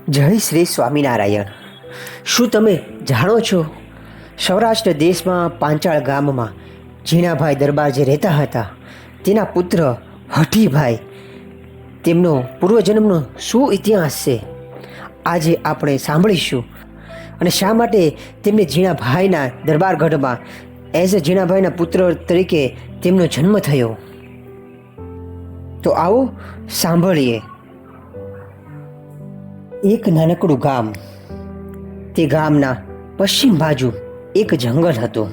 જય શ્રી સ્વામિનારાયણ. શું તમે જાણો છો, સૌરાષ્ટ્ર દેશમાં પાંચાળ ગામમાં ઝીણાભાઈ દરબાર જે રહેતા હતા, તેના પુત્ર હઠીભાઈ, તેમનો પૂર્વજન્મનો શું ઇતિહાસ છે આજે આપણે સાંભળીશું. અને શા માટે તેમને ઝીણાભાઈના દરબારગઢમાં એઝ અ ઝીણાભાઈના પુત્ર તરીકે તેમનો જન્મ થયો. તો આવો સાંભળીએ. એક નાનકડું ગામ. તે ગામના પશ્ચિમ બાજુ એક જંગલ હતું.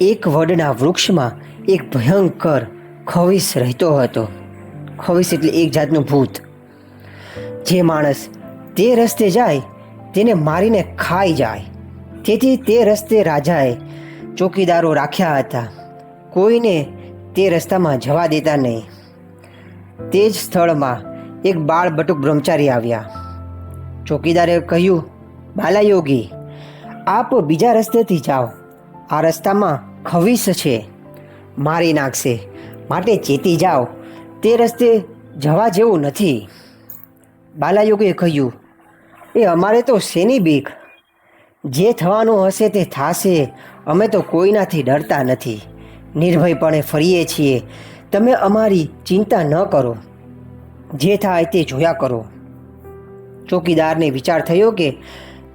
એક વડના વૃક્ષમાં એક ભયંકર ખવીસ રહેતો હતો. ખવીસ એટલે એક જાતનું ભૂત. જે માણસ તે રસ્તે જાય તેને મારીને ખાઈ જાય. તેથી તે રસ્તે રાજાએ ચોકીદારો રાખ્યા હતા. કોઈને તે રસ્તામાં જવા દેતા નહીં. તે જ સ્થળમાં એક બાળ બટુક બ્રહ્મચારી આવ્યા. ચોકીદારે કહ્યું, બાલાયોગી, આપ બીજા રસ્તેથી જાઓ. આ રસ્તામાં ખવીસ છે, મારી નાખશે, માટે ચેતી જાઓ. તે રસ્તે જવા જેવું નથી. બાલાયોગીએ કહ્યું, એ અમારે તો શેની બીક? જે થવાનું હશે તે થશે. અમે તો કોઈનાથી ડરતા નથી. નિર્ભયપણે ફરીએ છીએ. તમે અમારી ચિંતા ન કરો. જે થાય તે જોયા કરો. ચોકીદારને વિચાર થયો કે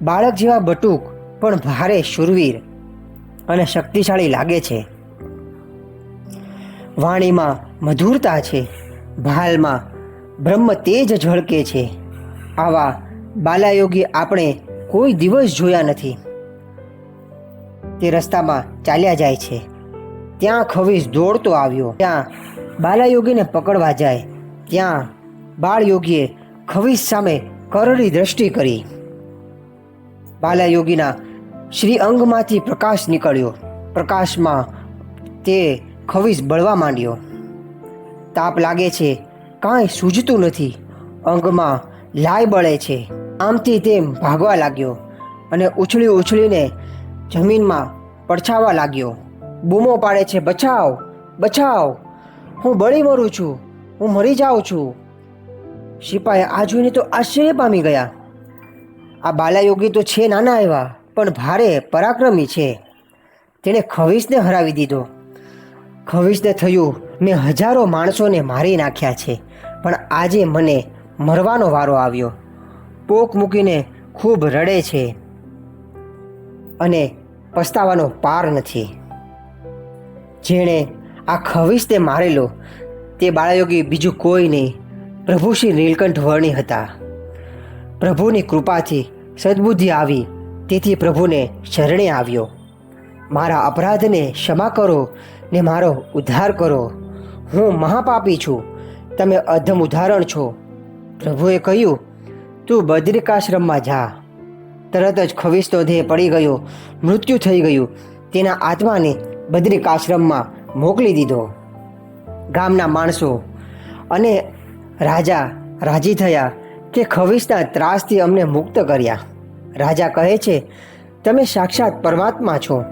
બાળક જેવા બટુક પણ ભારે શૂરવીર અને શક્તિશાળી લાગે છે. વાણીમાં મધુરતા છે, ભાલમાં બ્રહ્મ તેજ ઝળકે છે. આવા બાલાયોગી આપણે કોઈ દિવસ જોયા નથી. તે રસ્તામાં ચાલ્યા જાય છે. ત્યાં ખવીસ દોડતો આવ્યો. ત્યાં બાલાયોગીને પકડવા જાય ત્યાં બાળયોગીએ ખવીસ સામે કરડી દ્રષ્ટિ કરી. બાલાયોગીના શ્રી અંગમાંથી પ્રકાશ નીકળ્યો. પ્રકાશમાં તે ખવીસ બળવા માંડ્યો. તાપ લાગે છે, કાંઈ સૂઝતું નથી. અંગમાં લાય બળે છે. આમથી તેમ ભાગવા લાગ્યો અને ઉછળી ઉછળીને જમીનમાં પડછાવા લાગ્યો. બૂમો પાડે છે, બચાવ, બચાવ, હું બળી મરું છું, હું મરી જાઉં છું. સિપાહી આ જોઈને તો આશ્ચર્ય પામી ગયા. આ બાલાયોગી તો છે નાના એવા, પણ ભારે પરાક્રમી છે. તેણે ખવીસને હરાવી દીધો. ખવીસને થયું, મેં હજારો માણસોને મારી નાખ્યા છે, પણ આજે મને મરવાનો વારો આવ્યો. પોક મૂકીને ખૂબ રડે છે અને પસ્તાવાનો પાર નથી. જેણે આ ખવીસને મારેલો તે બાળયોગી બીજું કોઈ નહીં, પ્રભુ શ્રી નીલકંઠ વર્ણી હતા. પ્રભુની કૃપાથી સદબુદ્ધિ આવી, તેથી પ્રભુને શરણે આવ્યો. મારા અપરાધને ક્ષમા કરો ને મારો ઉદ્ધાર કરો. હું મહાપાપી છું, તમે અધમ ઉદાહરણ છો. પ્રભુએ કહ્યું, તું બદ્રિકાશ્રમમાં જા. તરત જ ખવીસનો દેહ પડી ગયો, મૃત્યુ થઈ ગયું. તેના આત્માને બદ્રિકાશ્રમમાં મોકલી દીધો. ગામના માણસો અને રાજા રાજી થયા કે ખવીસના ત્રાસથી અમને મુક્ત કર્યા. રાજા કહે છે, તમે સાક્ષાત પરમાત્મા છો,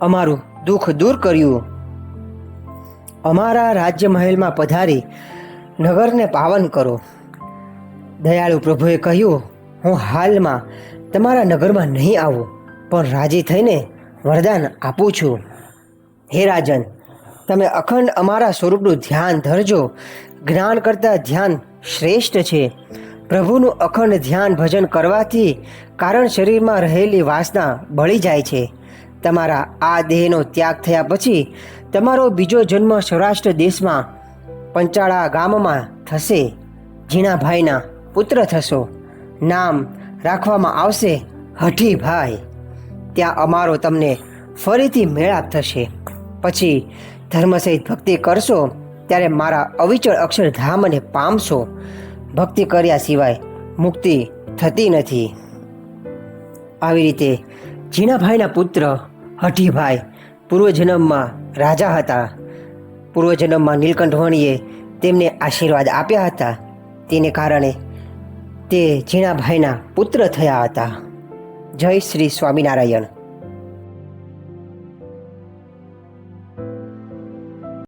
અમારું દુઃખ દૂર કર્યું. અમારા રાજ્ય મહેલમાં પધારી નગરને પાવન કરો. દયાળુ પ્રભુએ કહ્યું, હું હાલમાં તમારા નગરમાં નહીં આવું, પણ રાજી થઈને વરદાન આપું છું. હે રાજન, તમે અખંડ અમારા સ્વરૂપનું ધ્યાન ધરજો. જ્ઞાન કરતાં ધ્યાન શ્રેષ્ઠ છે. પ્રભુનું અખંડ ધ્યાન ભજન કરવાથી કારણ શરીરમાં રહેલી વાસના બળી જાય છે. તમારા આ દેહનો ત્યાગ થયા પછી તમારો બીજો જન્મ સૌરાષ્ટ્ર દેશમાં પંચાળા ગામમાં થશે. ઝીણાભાઈના પુત્ર થશો. નામ રાખવામાં આવશે હઠીભાઈ. ત્યાં અમારો તમને ફરીથી મેળાપ થશે. પછી ધર્મ સહિત ભક્તિ કરશો ત્યારે મારા અવિચળ અક્ષરધામને પામશો. ભક્તિ કર્યા સિવાય મુક્તિ થતી નથી. આવી રીતે ઝીણાભાઈના પુત્ર હઠીભાઈ પૂર્વજન્મમાં રાજા હતા. પૂર્વજન્મમાં નીલકંઠ વર્ણીએ તેમને આશીર્વાદ આપ્યા હતા. તેને કારણે તે ઝીણાભાઈના પુત્ર થયા હતા. જય શ્રી સ્વામિનારાયણ.